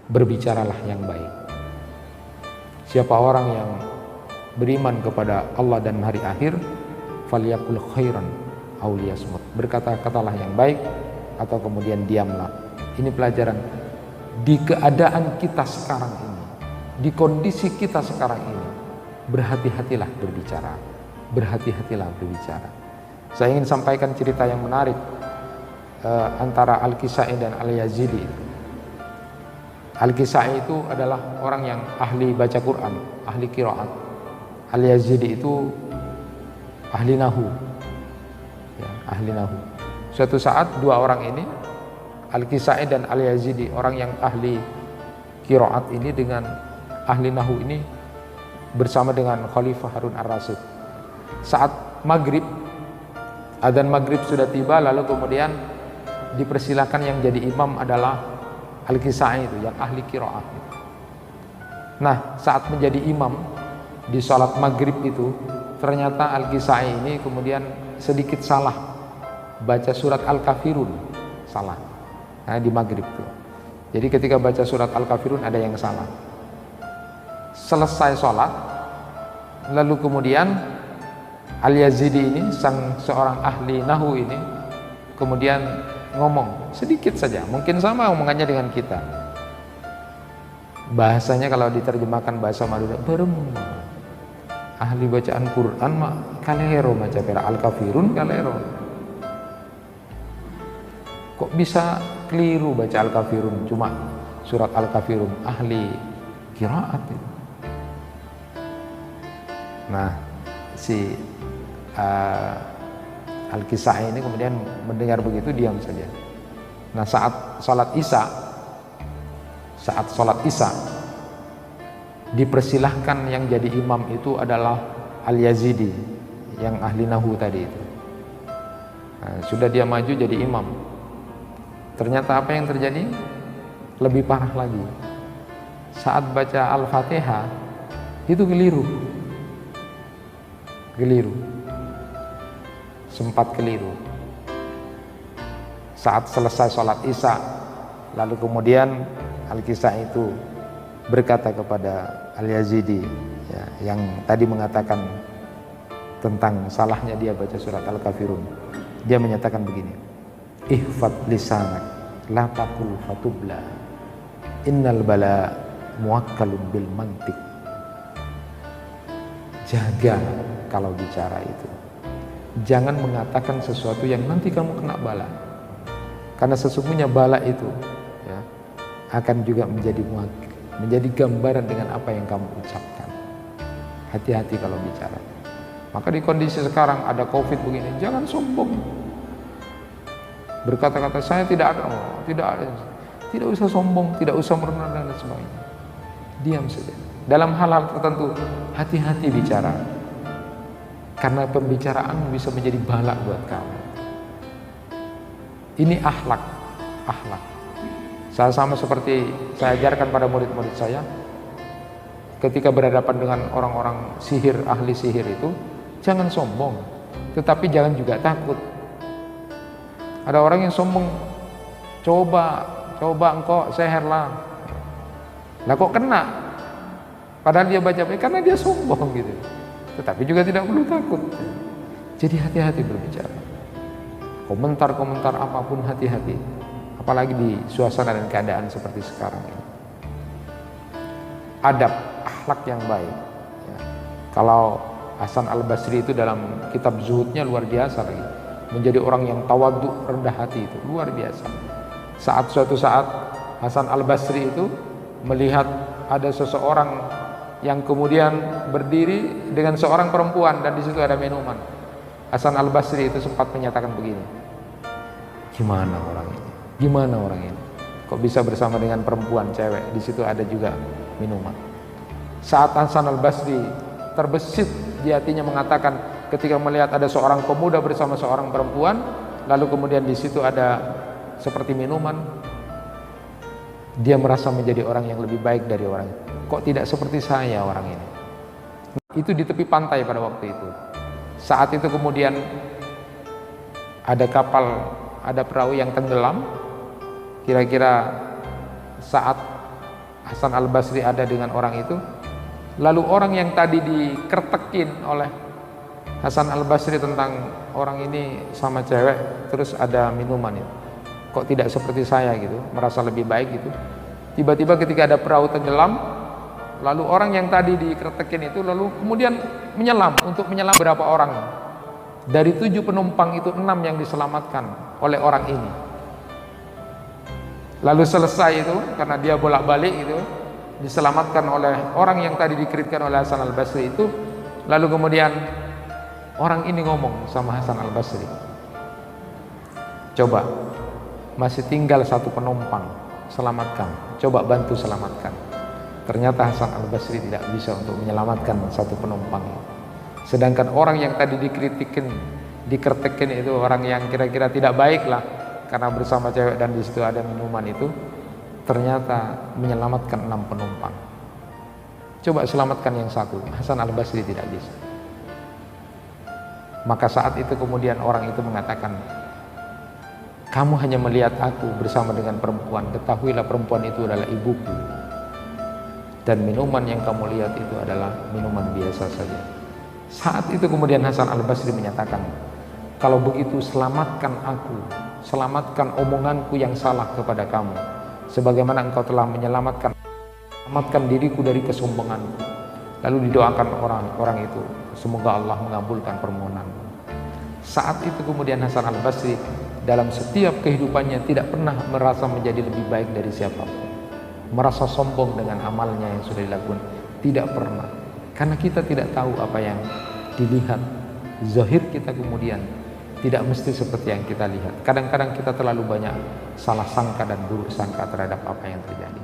berbicaralah yang baik. Siapa orang yang beriman kepada Allah dan hari akhir, falyaqul khairan aw liyasmut, berkata-katalah yang baik atau kemudian diamlah. Ini pelajaran di keadaan kita sekarang ini, di kondisi kita sekarang ini. Berhati-hatilah berbicara, berhati-hatilah berbicara. Saya ingin sampaikan cerita yang menarik antara Al-Kisai dan Al-Yazidi. Al-Kisai itu adalah orang yang ahli baca Quran, ahli qiraat. Al-Yazidi itu ahli nahu, ya, ahli nahu. Suatu saat dua orang ini, Al-Kisai dan Al-Yazidi, orang yang ahli qiraat ini dengan ahli nahu ini, bersama dengan Khalifah Harun Ar-Rasyid. Saat maghrib, adzan maghrib sudah tiba, lalu kemudian dipersilakan yang jadi imam adalah Al-Kisai itu, yang ahli qiraat. Nah, saat menjadi imam di sholat maghrib itu, ternyata Al-Kisai ini kemudian sedikit salah baca surat Al-Kafirun, salah. Nah, di maghrib itu. Jadi ketika baca surat Al-Kafirun ada yang salah. Selesai sholat, lalu kemudian Al-Yazidi ini, seorang ahli nahu ini, kemudian ngomong sedikit saja, mungkin sama omongannya dengan kita. Bahasanya kalau diterjemahkan bahasa Madura, ahli bacaan Quran mak kalero maca pera Al-Kafirun kalero. Kok bisa keliru baca Al-Kafirun, cuma surat Al-Kafirun, ahli qiraat itu. Nah, si Al-Kisai ini kemudian mendengar begitu, diam saja. Nah, saat sholat Isya dipersilahkan yang jadi imam itu adalah Al-Yazidi, yang ahli nahu tadi itu. Nah, sudah dia maju jadi imam. Ternyata apa yang terjadi? Lebih parah lagi. Saat baca Al-Fatihah itu keliru, sempat keliru. Saat selesai sholat Isya, lalu kemudian Al-Kisai itu berkata kepada Al-Yazidi, ya, yang tadi mengatakan tentang salahnya dia baca surat Al-Kafirun. Dia menyatakan begini, ihfad lisanak la taqul fatubla innal bala muwakkalun bil mantiq. Jaga kalau bicara itu, jangan mengatakan sesuatu yang nanti kamu kena bala, karena sesungguhnya bala itu, ya, akan juga menjadi gambaran dengan apa yang kamu ucapkan. Hati-hati kalau bicara. Maka di kondisi sekarang ada COVID begini, jangan sombong. Berkata-kata saya tidak ada, tidak usah sombong, tidak usah merendah dan sebagainya. Diam saja. Dalam hal-hal tertentu hati-hati bicara, karena pembicaraan bisa menjadi bala buat kamu. Ini akhlak. Saya sama seperti saya ajarkan pada murid-murid saya, ketika berhadapan dengan orang-orang sihir, ahli sihir itu, jangan sombong, tetapi jangan juga takut. Ada orang yang sombong, coba engkau seherlah, lah kok kena, padahal dia baca karena dia sombong gitu. Tetapi juga tidak perlu takut. Jadi hati-hati berbicara. Komentar-komentar apapun hati-hati, apalagi di suasana dan keadaan seperti sekarang ini. Adab, akhlak yang baik, ya. Kalau Hasan Al-Basri itu dalam kitab zuhudnya luar biasa lagi, menjadi orang yang tawadhu, rendah hati, itu luar biasa. Suatu saat Hasan Al-Basri itu melihat ada seseorang yang kemudian berdiri dengan seorang perempuan dan di situ ada minuman. Hasan Al-Basri itu sempat menyatakan begini, gimana orang ini kok bisa bersama dengan perempuan cewek, di situ ada juga minuman. Saat Hasan Al-Basri terbesit di hatinya mengatakan, ketika melihat ada seorang pemuda bersama seorang perempuan, lalu kemudian di situ ada seperti minuman, dia merasa menjadi orang yang lebih baik dari orang itu. Kok tidak seperti saya orang ini? Itu di tepi pantai pada waktu itu. Saat itu kemudian ada kapal, ada perahu yang tenggelam. Kira-kira saat Hasan Al-Basri ada dengan orang itu, lalu orang yang tadi dikertekin oleh Hasan Al-Basri tentang orang ini sama cewek, terus ada minuman itu, kok tidak seperti saya gitu, merasa lebih baik gitu. Tiba-tiba ketika ada perahu tenggelam, lalu orang yang tadi dikertekin itu lalu kemudian menyelam. Untuk menyelam berapa orang? Dari 7 penumpang itu 6 yang diselamatkan oleh orang ini. Lalu selesai itu, karena dia bolak-balik itu, diselamatkan oleh orang yang tadi dikeritkan oleh Hasan Al-Basri itu. Lalu kemudian orang ini ngomong sama Hasan Al-Basri, coba masih tinggal 1 penumpang, selamatkan, coba bantu selamatkan. Ternyata Hasan Al-Basri tidak bisa untuk menyelamatkan 1 penumpang. Sedangkan orang yang tadi dikertekin itu orang yang kira-kira tidak baik lah, karena bersama cewek dan di situ ada minuman itu, ternyata menyelamatkan 6 penumpang. Coba selamatkan yang 1. Hasan Al-Basri tidak bisa. Maka saat itu kemudian orang itu mengatakan, kamu hanya melihat aku bersama dengan perempuan, ketahuilah perempuan itu adalah ibuku, dan minuman yang kamu lihat itu adalah minuman biasa saja. Saat itu kemudian Hasan Al-Basri menyatakan, kalau begitu selamatkan aku, selamatkan omonganku yang salah kepada kamu, sebagaimana engkau telah menyelamatkan diriku dari kesombonganku. Lalu didoakan orang itu, semoga Allah mengabulkan permohonan. Saat itu kemudian Hasan Al-Basri dalam setiap kehidupannya tidak pernah merasa menjadi lebih baik dari siapapun, merasa sombong dengan amalnya yang sudah dilakukan, tidak pernah. Karena kita tidak tahu apa yang dilihat. Zahir kita kemudian tidak mesti seperti yang kita lihat. Kadang-kadang kita terlalu banyak salah sangka dan buruk sangka terhadap apa yang terjadi.